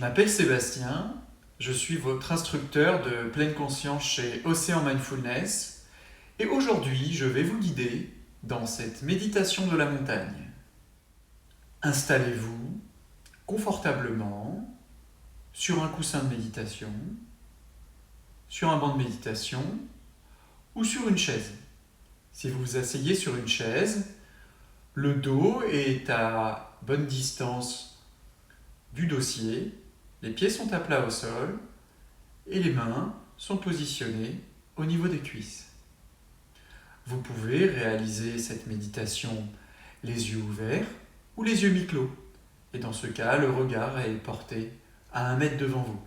m'appelle Sébastien, je suis votre instructeur de pleine conscience chez Océan Mindfulness et aujourd'hui je vais vous guider dans cette méditation de la montagne. Installez-vous confortablement sur un coussin de méditation, sur un banc de méditation ou sur une chaise. Si vous vous asseyez sur une chaise, le dos est à bonne distance du dossier, les pieds sont à plat au sol et les mains sont positionnées au niveau des cuisses. Vous pouvez réaliser cette méditation les yeux ouverts ou les yeux mi-clos. Et dans ce cas, le regard est porté à 1 mètre devant vous.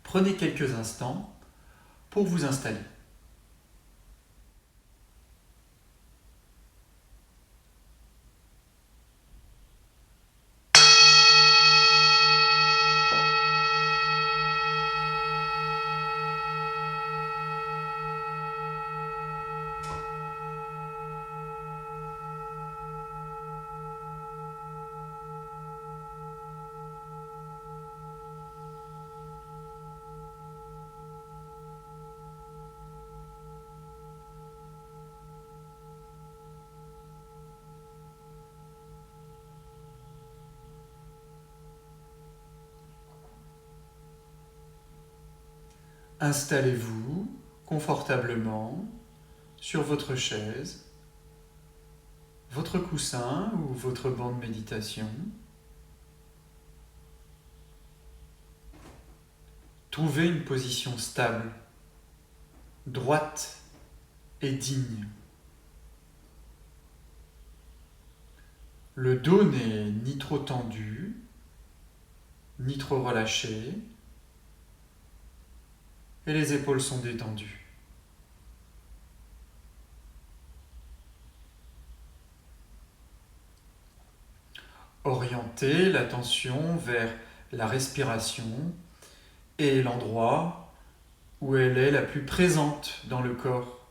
Prenez quelques instants pour vous installer. Installez-vous confortablement sur votre chaise, votre coussin ou votre banc de méditation. Trouvez une position stable, droite et digne. Le dos n'est ni trop tendu, ni trop relâché, et les épaules sont détendues. Orientez l'attention vers la respiration et l'endroit où elle est la plus présente dans le corps.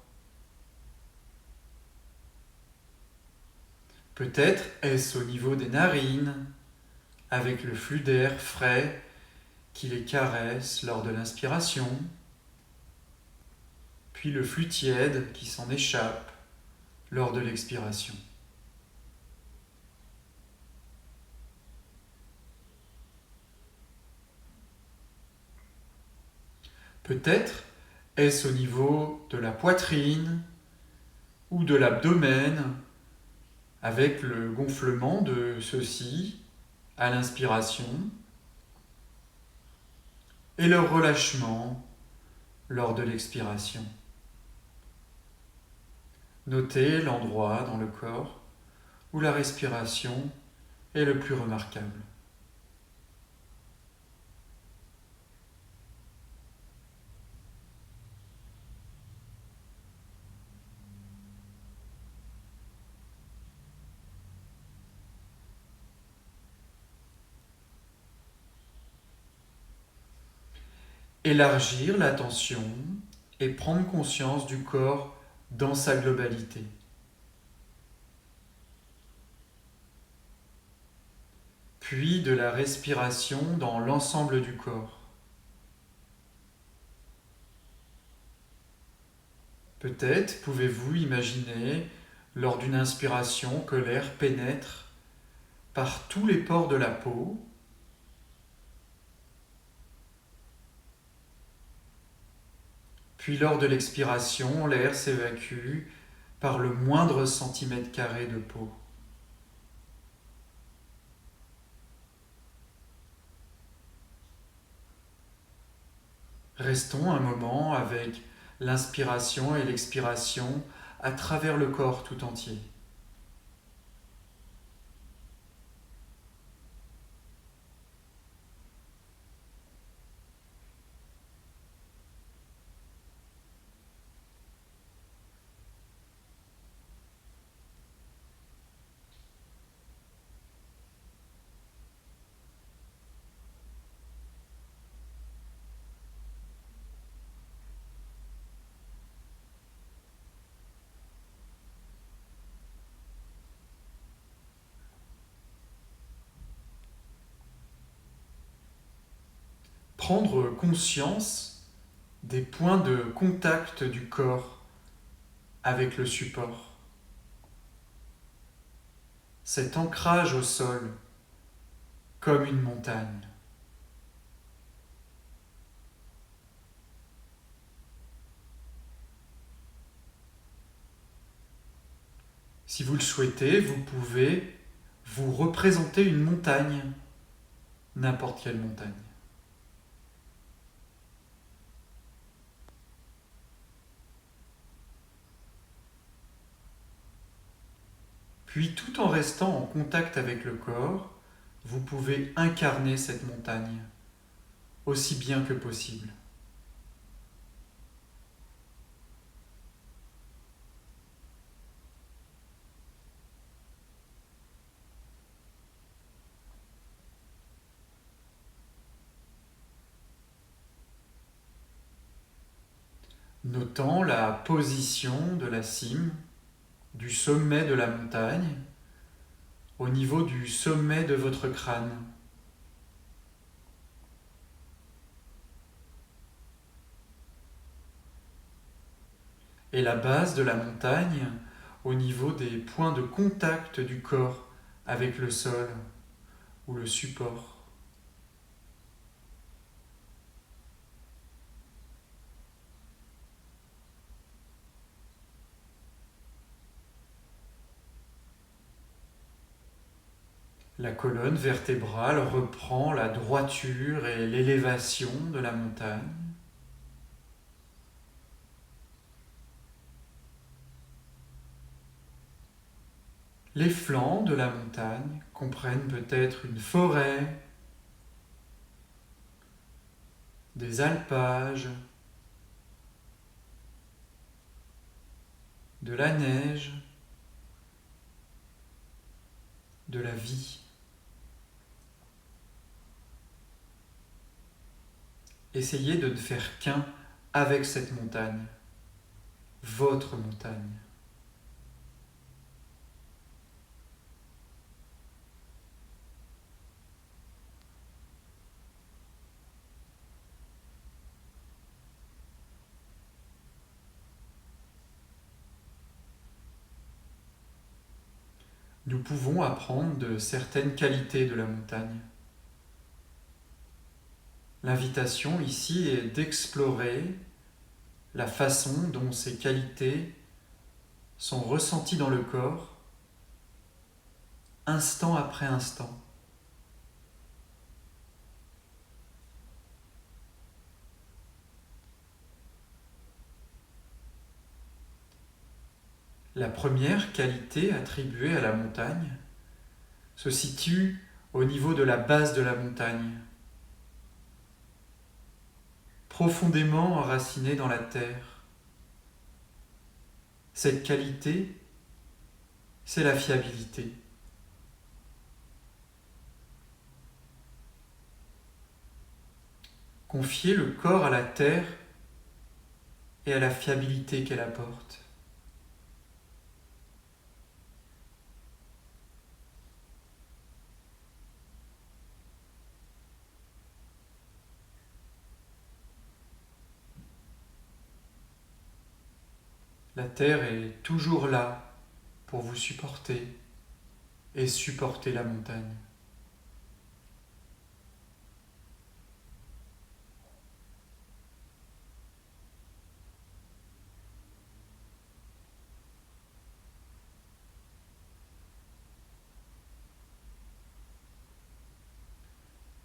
Peut-être est-ce au niveau des narines, avec le flux d'air frais qui les caresse lors de l'inspiration, puis le flux tiède qui s'en échappe lors de l'expiration. Peut-être est-ce au niveau de la poitrine ou de l'abdomen, avec le gonflement de ceux-ci à l'inspiration et leur relâchement lors de l'expiration. Notez l'endroit dans le corps où la respiration est le plus remarquable. Élargir l'attention et prendre conscience du corps dans sa globalité. Puis de la respiration dans l'ensemble du corps. Peut-être pouvez-vous imaginer, lors d'une inspiration, que l'air pénètre par tous les pores de la peau, puis lors de l'expiration, l'air s'évacue par le moindre centimètre carré de peau. Restons un moment avec l'inspiration et l'expiration à travers le corps tout entier. prendre conscience des points de contact du corps avec le support. Cet ancrage au sol comme une montagne. Si vous le souhaitez, vous pouvez vous représenter une montagne, n'importe quelle montagne. Puis, tout en restant en contact avec le corps, vous pouvez incarner cette montagne aussi bien que possible. Notant la position de la cime, du sommet de la montagne, au niveau du sommet de votre crâne. Et la base de la montagne au niveau des points de contact du corps avec le sol ou le support. La colonne vertébrale reprend la droiture et l'élévation de la montagne. Les flancs de la montagne comprennent peut-être une forêt, des alpages, de la neige, de la vie. Essayez de ne faire qu'un avec cette montagne, votre montagne. Nous pouvons apprendre de certaines qualités de la montagne. L'invitation ici est d'explorer la façon dont ces qualités sont ressenties dans le corps, instant après instant. La première qualité attribuée à la montagne se situe au niveau de la base de la montagne, profondément enracinée dans la terre. Cette qualité, c'est la fiabilité. Confier le corps à la terre et à la fiabilité qu'elle apporte. La terre est toujours là pour vous supporter et supporter la montagne.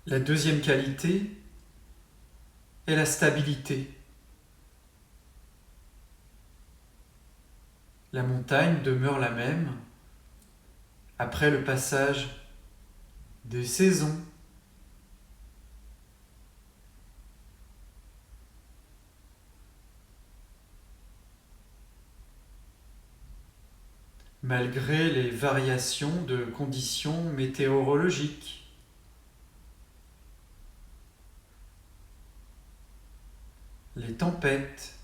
La deuxième qualité est la stabilité. La montagne demeure la même après le passage des saisons. Malgré les variations de conditions météorologiques. Les tempêtes,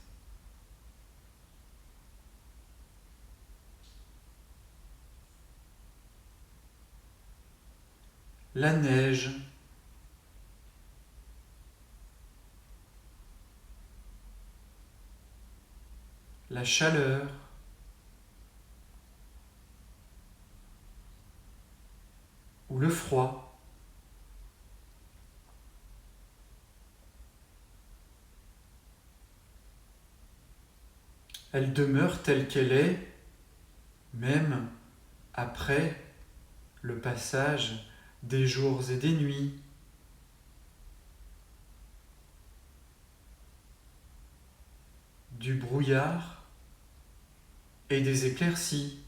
la neige, la chaleur, ou le froid. Elle demeure telle qu'elle est, même après le passage des jours et des nuits. Du brouillard et des éclaircies.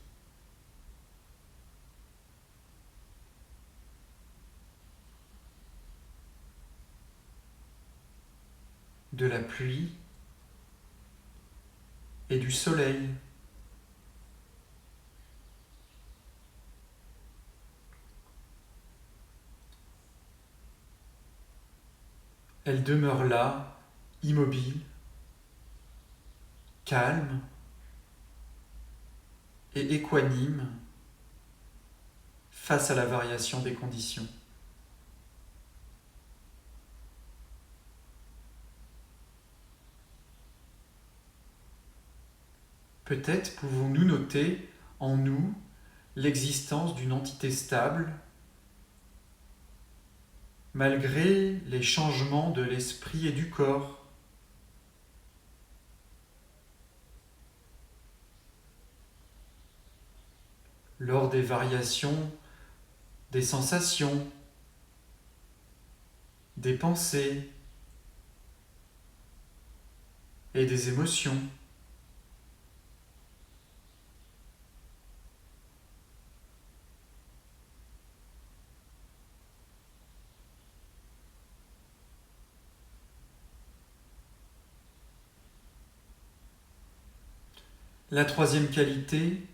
De la pluie et du soleil. Elle demeure là, immobile, calme et équanime face à la variation des conditions. Peut-être pouvons-nous noter en nous l'existence d'une entité stable, malgré les changements de l'esprit et du corps. Lors des variations des sensations, des pensées et des émotions. La troisième qualité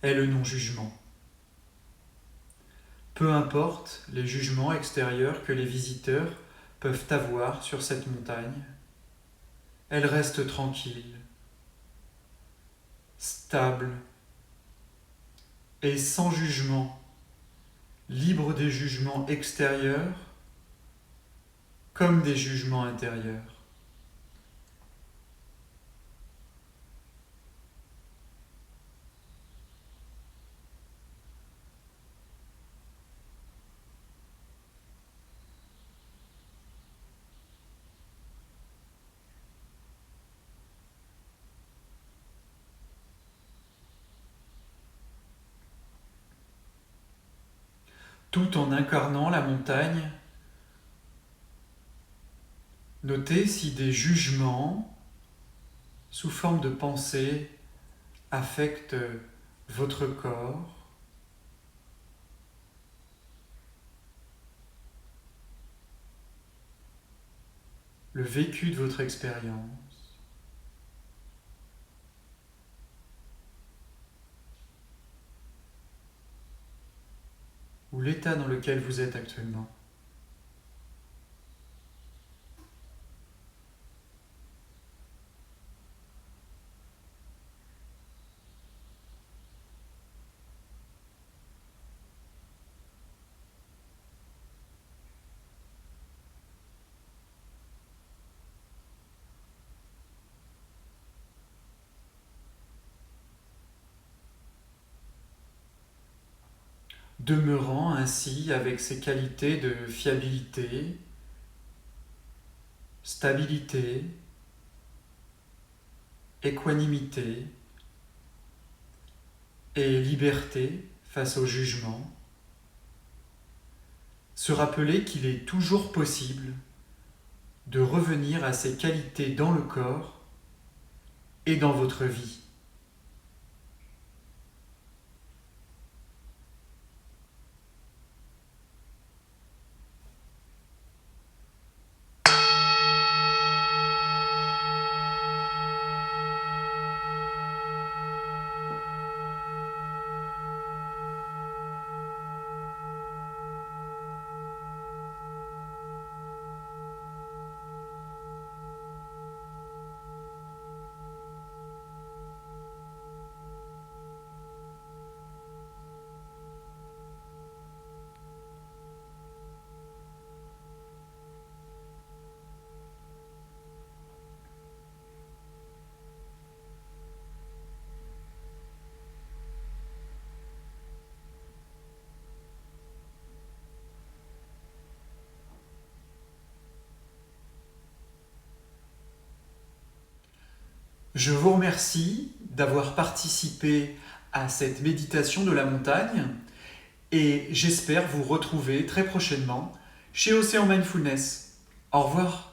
est le non-jugement. Peu importe les jugements extérieurs que les visiteurs peuvent avoir sur cette montagne, elle reste tranquille, stable et sans jugement, libre des jugements extérieurs comme des jugements intérieurs. Tout en incarnant la montagne, notez si des jugements, sous forme de pensée, affectent votre corps, le vécu de votre expérience. Ou l'état dans lequel vous êtes actuellement. Demeurant ainsi avec ses qualités de fiabilité, stabilité, équanimité et liberté face au jugement, se rappeler qu'il est toujours possible de revenir à ces qualités dans le corps et dans votre vie. Je vous remercie d'avoir participé à cette méditation de la montagne et j'espère vous retrouver très prochainement chez Océan Mindfulness. Au revoir.